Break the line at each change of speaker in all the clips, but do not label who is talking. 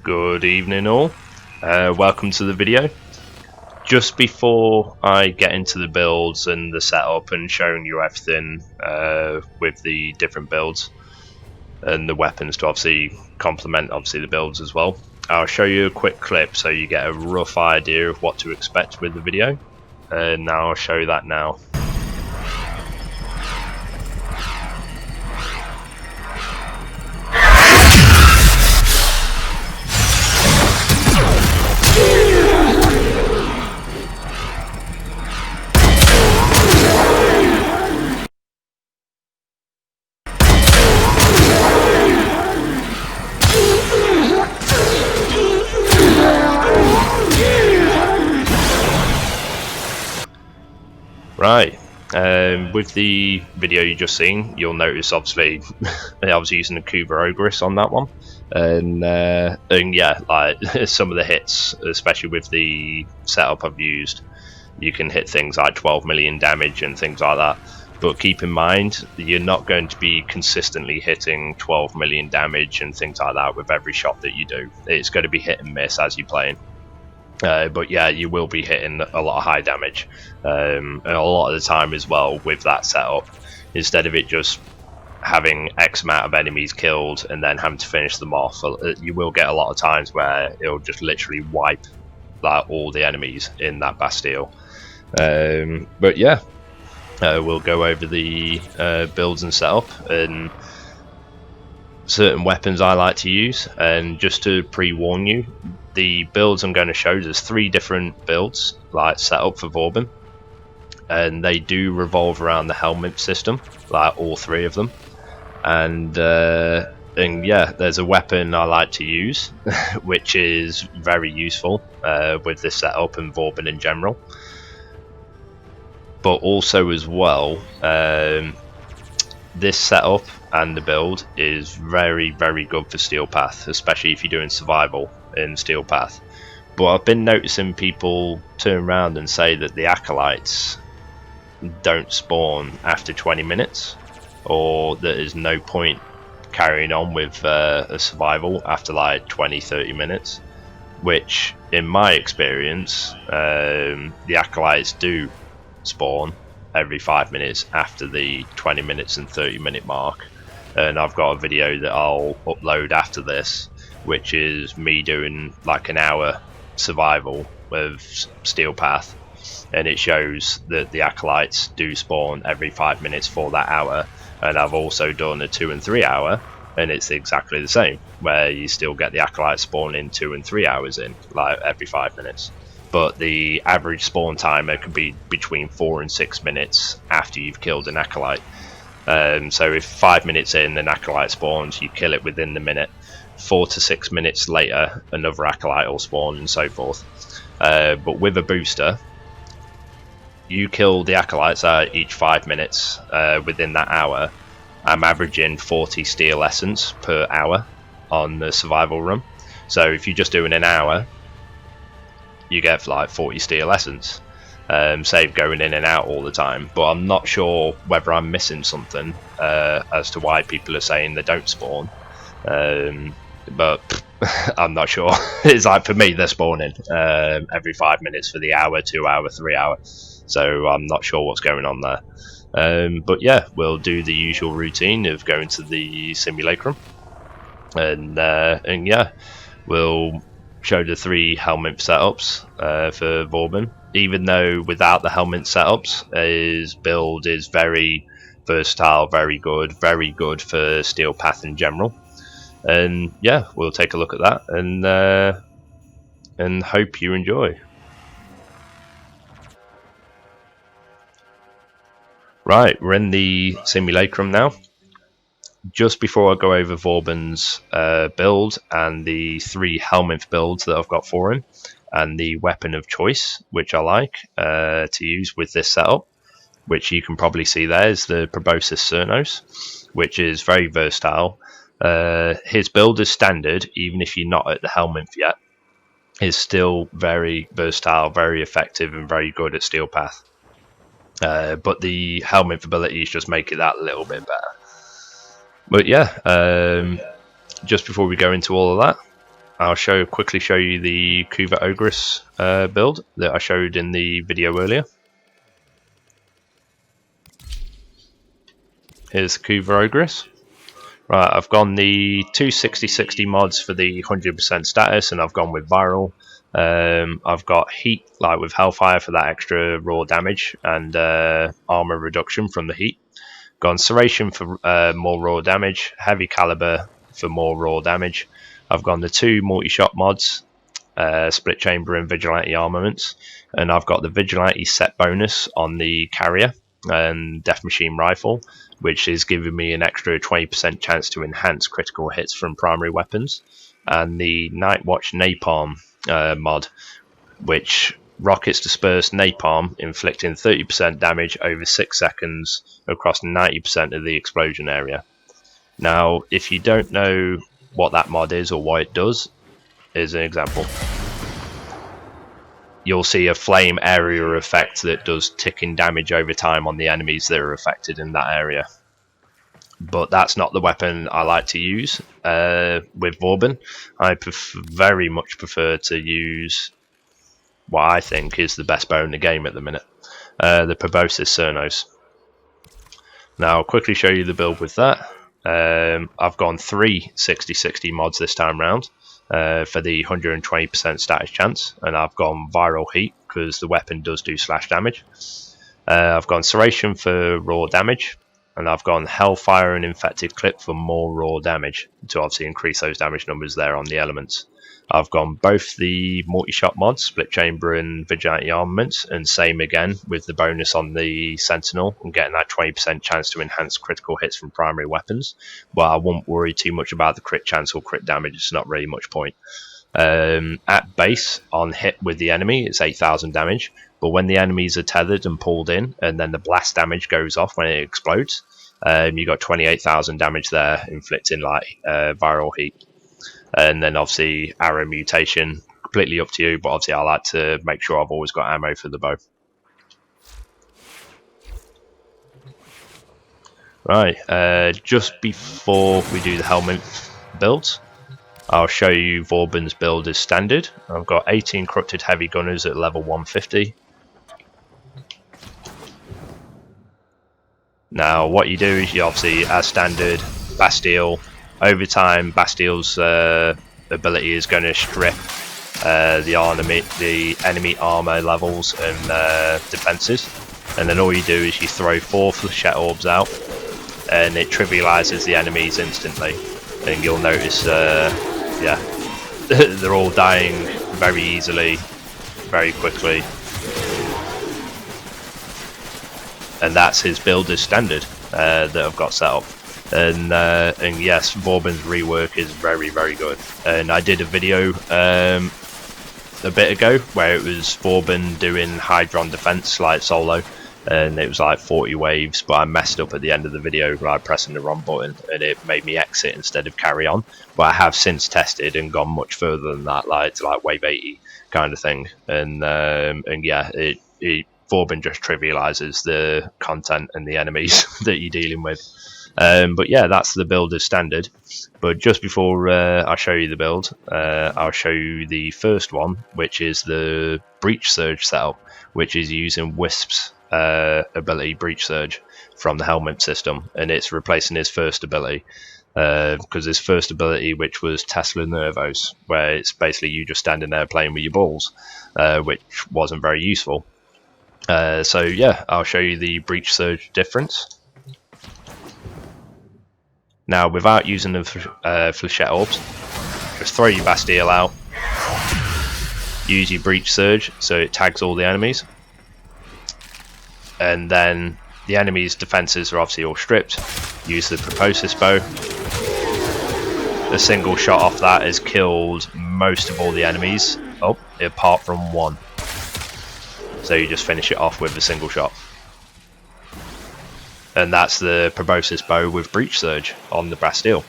Good evening all, welcome to the video. Just before I get into the builds and the setup and showing you everything with the different builds and the weapons to obviously complement the builds as well, I'll show you a quick clip so you get a rough idea of what to expect with the video, and I'll show you that now. Right, with the video you just seen, you'll notice obviously I was using the Kuva Ogris on that one, and yeah, like some of the hits, especially with the setup I've used, you can hit things like 12 million damage and things like that. But keep in mind, you're not going to be consistently hitting 12 million damage and things like that with every shot that you do. It's going to be hit and miss as you're playing. But yeah, you will be hitting a lot of high damage, and a lot of the time as well with that setup, instead of it just having X amount of enemies killed and then having to finish them off, you will get a lot of times where it'll just literally wipe like all the enemies in that Bastille. But yeah, we'll go over the builds and setup and certain weapons I like to use. And just to pre-warn you, the builds I'm going to show, there's 3 different builds like set up for VAUBAN, and they do revolve around the Helminth system, like all 3 of them. And yeah, there's a weapon I like to use which is very useful with this setup and VAUBAN in general. But also as well, this setup and the build is very good for Steel Path, especially if you're doing survival in Steel Path. But I've been noticing people turn around and say that the acolytes don't spawn after 20 minutes, or that there's no point carrying on with a survival after like 20-30 minutes, which in my experience, the acolytes do spawn every 5 minutes after the 20 minutes and 30-minute mark. And I've got a video that I'll upload after this, which is me doing like an hour survival with Steel Path, and it shows that the acolytes do spawn every 5 minutes for that hour. And I've also done a 2 and 3 hour, and it's exactly the same, where you still get the acolytes spawning 2 and 3 hours in, like every 5 minutes. But the average spawn timer could be between 4 and 6 minutes after you've killed an acolyte. So if 5 minutes in an acolyte spawns, you kill it within the minute. 4 to 6 minutes later, another acolyte will spawn, and so forth. But with a booster, you kill the acolytes each 5 minutes within that hour. I'm averaging 40 steel essence per hour on the survival run. So if you're just doing an hour, you get like 40 steel essence, save going in and out all the time. But I'm not sure whether I'm missing something as to why people are saying they don't spawn, but I'm not sure. It's like, for me, they're spawning every 5 minutes for the hour, 2 hour, 3 hour, so I'm not sure what's going on there. But yeah, we'll do the usual routine of going to the simulacrum, and yeah, we'll show the 3 Helminth setups for VAUBAN. Even though without the Helminth setups, his build is very versatile, very good for Steel Path in general. And yeah, we'll take a look at that, and hope you enjoy. Right, we're in the simulacrum now. Just before I go over VAUBAN's build and the 3 Helminth builds that I've got for him, and the weapon of choice which I like to use with this setup, which you can probably see there, is the Proboscis Cernos, which is very versatile. His build is standard, even if you're not at the Helminth yet, is still very versatile, very effective, and very good at Steel Path. But the Helminth abilities just make it that little bit better. But yeah, just before we go into all of that, I'll quickly show you the Kuva Ogris build that I showed in the video earlier. Here's Kuva Ogris. Right, I've gone the 260-60 mods for the 100% status, and I've gone with viral. I've got heat, like with Hellfire, for that extra raw damage and armor reduction from the heat. Gone Serration for more raw damage, heavy caliber for more raw damage. I've gone the 2 multi-shot mods, split chamber and vigilante armaments, and I've got the vigilante set bonus on the carrier and death machine rifle, which is giving me an extra 20% chance to enhance critical hits from primary weapons, and the Night Watch napalm mod, which rockets disperse napalm, inflicting 30% damage over 6 seconds across 90% of the explosion area. Now, if you don't know what that mod is or what it does, is an example. You'll see a flame area effect that does ticking damage over time on the enemies that are affected in that area. But that's not the weapon I like to use with VAUBAN. I very much prefer to use what I think is the best bow in the game at the minute, the Proboscis Cernos. Now I'll quickly show you the build with that. I've gone 3 60-60 mods this time round for the 120% status chance, and I've gone viral heat because the weapon does do slash damage. I've gone Serration for raw damage, and I've gone Hellfire and Infected Clip for more raw damage to obviously increase those damage numbers there on the elements. I've gone both the multi-shot mods, split chamber and vigilante armaments, and same again with the bonus on the sentinel and getting that 20% chance to enhance critical hits from primary weapons. But I won't worry too much about the crit chance or crit damage, it's not really much point. At base, on hit with the enemy, it's 8,000 damage, but when the enemies are tethered and pulled in, and then the blast damage goes off when it explodes, you got 28,000 damage there, inflicting like viral heat. And then obviously arrow mutation, completely up to you, but obviously I like to make sure I've always got ammo for the bow. Right, just before we do the Helminth build, I'll show you VAUBAN's build as standard. I've got 18 corrupted heavy gunners at level 150. Now what you do is you obviously, as standard, Bastille. Over time, Bastille's ability is going to strip the enemy armor levels and defenses, and then all you do is you throw 4 flechette orbs out, and it trivializes the enemies instantly. And you'll notice, yeah, they're all dying very easily, very quickly, and that's his build as standard that I've got set up. And yes, VAUBAN's rework is very, very good. And I did a video a bit ago where it was VAUBAN doing Hydron defense like solo, and it was like 40 waves, but I messed up at the end of the video by pressing the wrong button, and it made me exit instead of carry on. But I have since tested and gone much further than that, like to like wave 80 kind of thing. And yeah, VAUBAN just trivializes the content and the enemies that you're dealing with. But yeah, that's the build as standard. But just before I show you the build, I'll show you the first one, which is the Breach Surge setup, which is using Wisp's ability Breach Surge from the Helminth system, and it's replacing his first ability, because his first ability, which was Tesla Nervos, where it's basically you just standing there playing with your balls, which wasn't very useful. So yeah, I'll show you the Breach Surge difference. Now, without using the flechette orbs, just throw your Bastille out, use your Breach Surge so it tags all the enemies, and then the enemies' defenses are obviously all stripped. Use the Proboscis bow. A single shot off that has killed most of all the enemies, apart from one. So you just finish it off with a single shot. And that's the Proboscis bow with Breach Surge on the Bastille.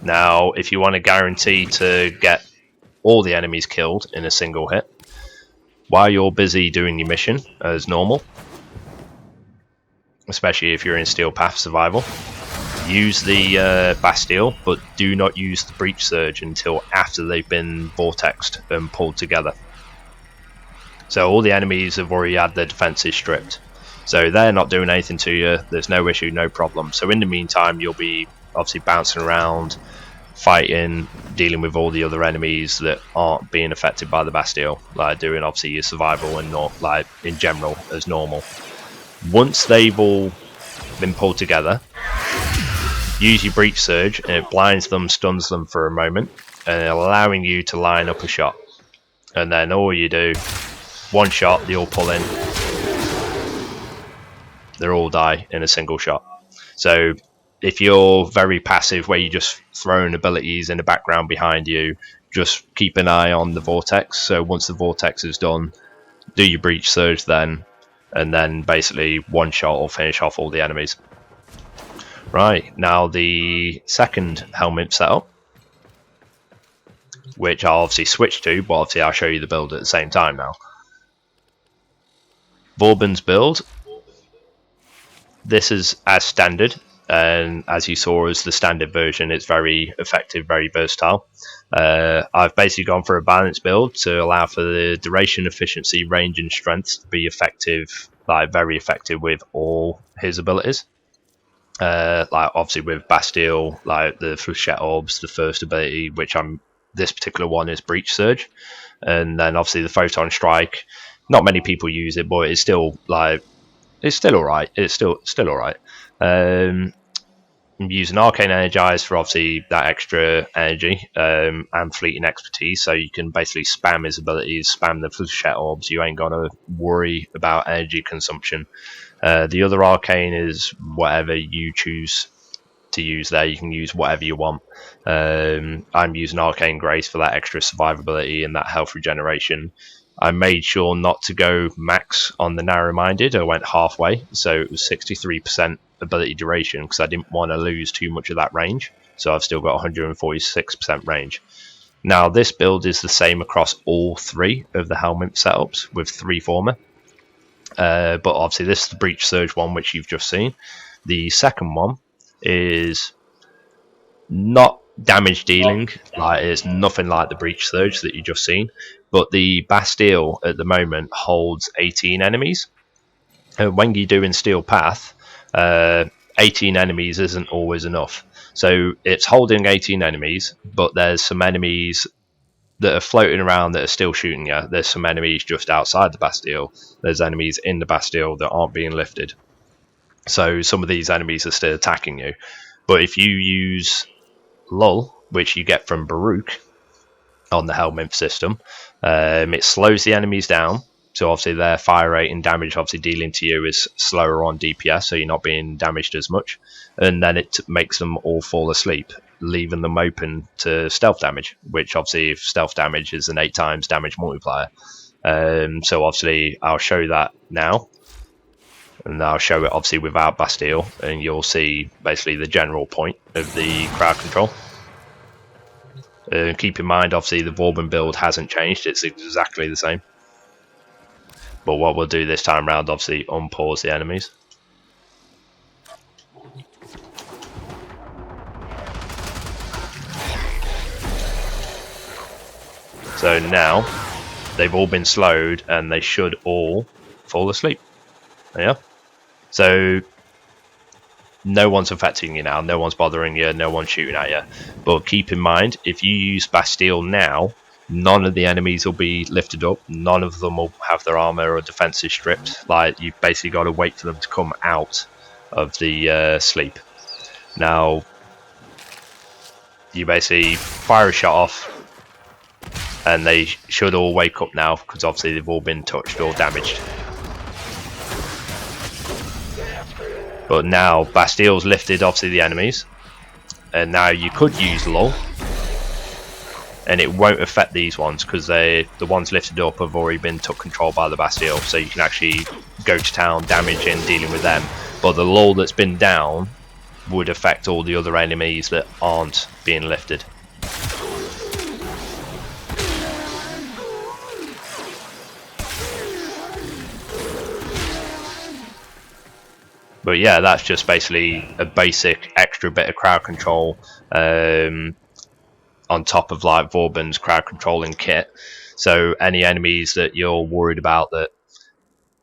Now, if you want to guarantee to get all the enemies killed in a single hit, while you're busy doing your mission as normal, especially if you're in Steel Path Survival, use the Bastille, but do not use the Breach Surge until after they've been vortexed and pulled together. So all the enemies have already had their defenses stripped. So they're not doing anything to you, there's no issue, no problem. So in the meantime, you'll be obviously bouncing around, fighting, dealing with all the other enemies that aren't being affected by the Bastille, like doing obviously your survival and not like in general as normal. Once they've all been pulled together, use your Breach Surge and it blinds them, stuns them for a moment, and allowing you to line up a shot. And then all you do, one shot, they all pull in, they all die in a single shot. So if you're very passive, where you just throwing abilities in the background behind you, just keep an eye on the vortex. So once the vortex is done, do your Breach Surge then, and then basically one shot will finish off all the enemies. Right, now the second Helminth setup, which I'll obviously switch to, but obviously I'll show you the build at the same time now. Vauban's build. This is as standard, and as you saw as the standard version, it's very effective, very versatile. I've basically gone for a balanced build to allow for the duration, efficiency, range and strength to be effective, like very effective with all his abilities. Like obviously with Bastille, like the Flechette Orbs, the first ability, which this particular one is Breach Surge, and then obviously the Photon Strike. Not many people use it, but it's still like it's still alright. It's still alright. I'm using Arcane Energize for obviously that extra energy and fleeting expertise, so you can basically spam his abilities, spam the Flechette Orbs. You ain't gonna worry about energy consumption. The other arcane is whatever you choose to use there. You can use whatever you want. I'm using Arcane Grace for that extra survivability and that health regeneration. I made sure not to go max on the narrow-minded. I went halfway, so it was 63% ability duration because I didn't want to lose too much of that range. So I've still got 146% range. Now this build is the same across all three of the Helminth setups with 3 former. But obviously this is the Breach Surge one, which you've just seen. The second one is not damage dealing, like it's nothing like the Breach Surge that you just seen, but the Bastille at the moment holds 18 enemies. When you're doing Steel Path, 18 enemies isn't always enough. So it's holding 18 enemies, but there's some enemies that are floating around that are still shooting you. There's some enemies just outside the Bastille. There's enemies in the Bastille that aren't being lifted. So some of these enemies are still attacking you. But if you use Lull, which you get from Baruch on the Helminth system, it slows the enemies down. So obviously their fire rate and damage obviously dealing to you is slower on DPS, so you're not being damaged as much. And then it makes them all fall asleep, leaving them open to stealth damage, which obviously if stealth damage is an 8 times damage multiplier. So obviously I'll show that now. And I'll show it obviously without Bastille, and you'll see basically the general point of the crowd control. Keep in mind obviously the Vauban build hasn't changed, it's exactly the same. But what we'll do this time round, obviously unpause the enemies. So now they've all been slowed and they should all fall asleep. Yeah. So no one's affecting you now, no one's bothering you, no one's shooting at you. But keep in mind, if you use Bastille now, none of the enemies will be lifted up, none of them will have their armor or defenses stripped. Like, you've basically got to wait for them to come out of the sleep. Now you basically fire a shot off and they should all wake up now, because obviously they've all been touched or damaged. But now Bastille's lifted obviously the enemies, and now you could use Lull, and it won't affect these ones because the ones lifted up have already been took control by the Bastille, so you can actually go to town, damaging, dealing with them. But the Lull that's been down would affect all the other enemies that aren't being lifted. But yeah, that's just basically a basic extra bit of crowd control on top of like VAUBAN's crowd controlling kit. So any enemies that you're worried about, that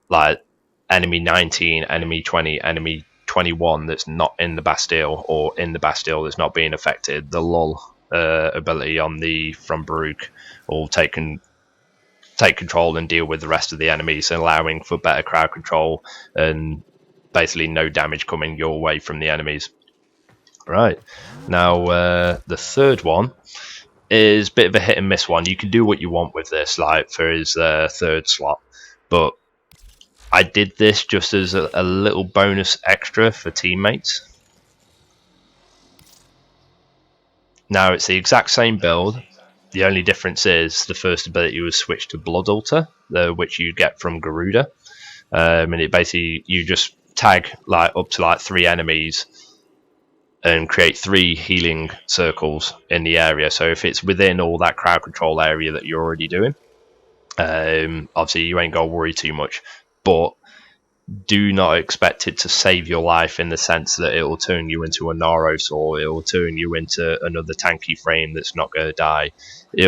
like enemy 19, enemy 20, enemy 21 that's not in the Bastille, or in the Bastille that's not being affected, the Lull ability on the from Baruch will take control and deal with the rest of the enemies, allowing for better crowd control and basically no damage coming your way from the enemies. Right, now the third one is a bit of a hit and miss one. You can do what you want with this, like for his third slot, but I did this just as a little bonus extra for teammates. Now it's the exact same build. The only difference is the first ability was switched to Blood Altar, which you get from Garuda, and it basically, you just tag like up to like 3 enemies and create 3 healing circles in the area. So if it's within all that crowd control area that you're already doing, obviously you ain't got to worry too much, but do not expect it to save your life in the sense that it will turn you into a Naros, or it will turn you into another tanky frame that's not going to die.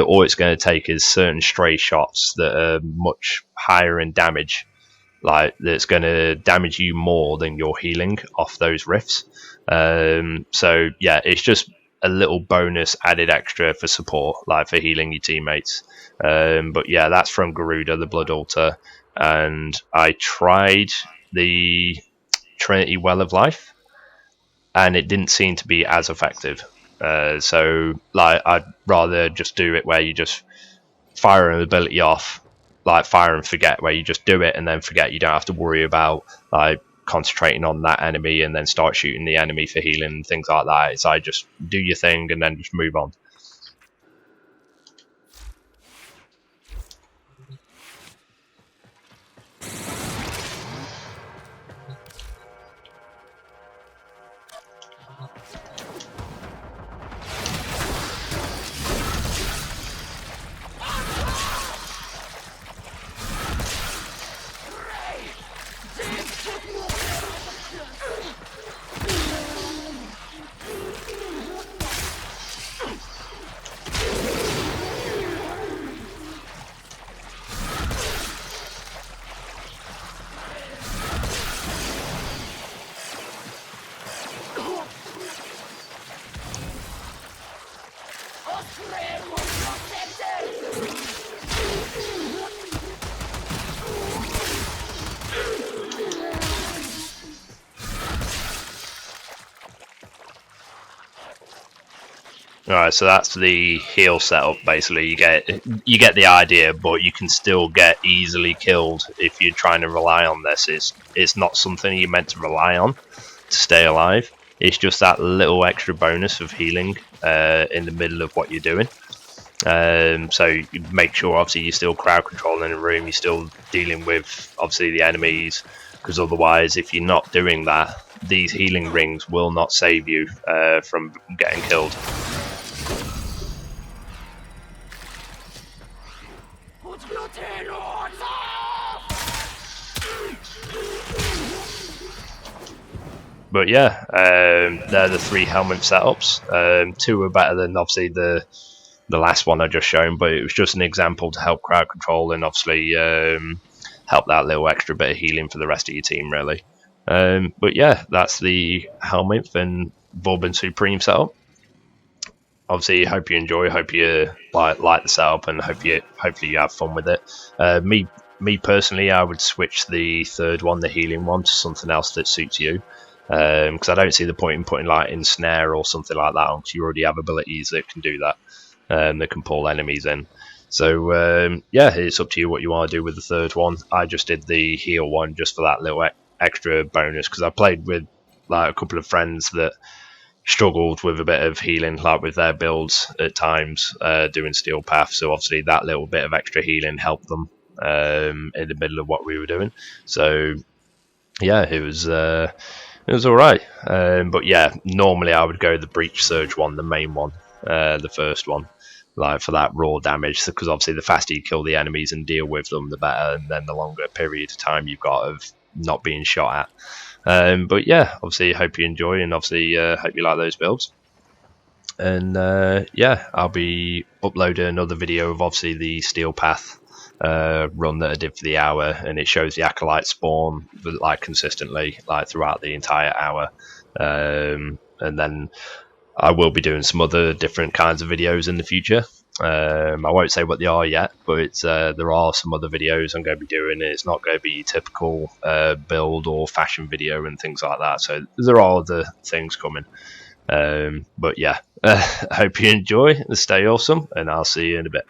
All it's going to take is certain stray shots that are much higher in damage, like that's going to damage you more than your healing off those riffs. So yeah, it's just a little bonus added extra for support, like for healing your teammates. But yeah, that's from Garuda, the Blood Altar, and I tried the Trinity Well of Life, and it didn't seem to be as effective. So like, I'd rather just do it where you just fire an ability off, like fire and forget, where you just do it and then forget. You don't have to worry about like concentrating on that enemy and then start shooting the enemy for healing and things like that. It's like, just do your thing and then just move on. Alright, so that's the heal setup. Basically, you get the idea, but you can still get easily killed if you're trying to rely on this. It's not something you're meant to rely on to stay alive. It's just that little extra bonus of healing in the middle of what you're doing. So you make sure, obviously, you're still crowd controlling the room, you're still dealing with, obviously, the enemies, because otherwise, if you're not doing that, these healing rings will not save you from getting killed. But yeah, they're the 3 Helminth setups. 2 are better than, obviously, the last one I just shown, but it was just an example to help crowd control and obviously help that little extra bit of healing for the rest of your team, really. But yeah, that's the Helminth and VAUBAN Supreme setup. Obviously, hope you enjoy, hope you like the setup, and hopefully you have fun with it. Me personally, I would switch the third one, the healing one, to something else that suits you. Because I don't see the point in putting like Ensnare or something like that on, because you already have abilities that can do that, that can pull enemies in. So yeah, it's up to you what you want to do with the third one. I just did the heal one just for that little extra bonus, because I played with like a couple of friends that struggled with a bit of healing, like with their builds at times, doing Steel Path. So obviously that little bit of extra healing helped them in the middle of what we were doing. So yeah, it was alright. But yeah, normally I would go the Breach Surge one, the main one, the first one, like for that raw damage, because obviously the faster you kill the enemies and deal with them, the better, and then the longer period of time you've got of not being shot at. But yeah, obviously hope you enjoy, and obviously hope you like those builds. And yeah, I'll be uploading another video of obviously the Steel Path run that I did for the hour, and it shows the Acolyte spawn like consistently, like throughout the entire hour. And then I will be doing some other different kinds of videos in the future. I won't say what they are yet, but it's there are some other videos I'm going to be doing. It's not going to be typical build or fashion video and things like that. So there are other things coming. But yeah, I hope you enjoy and stay awesome, and I'll see you in a bit.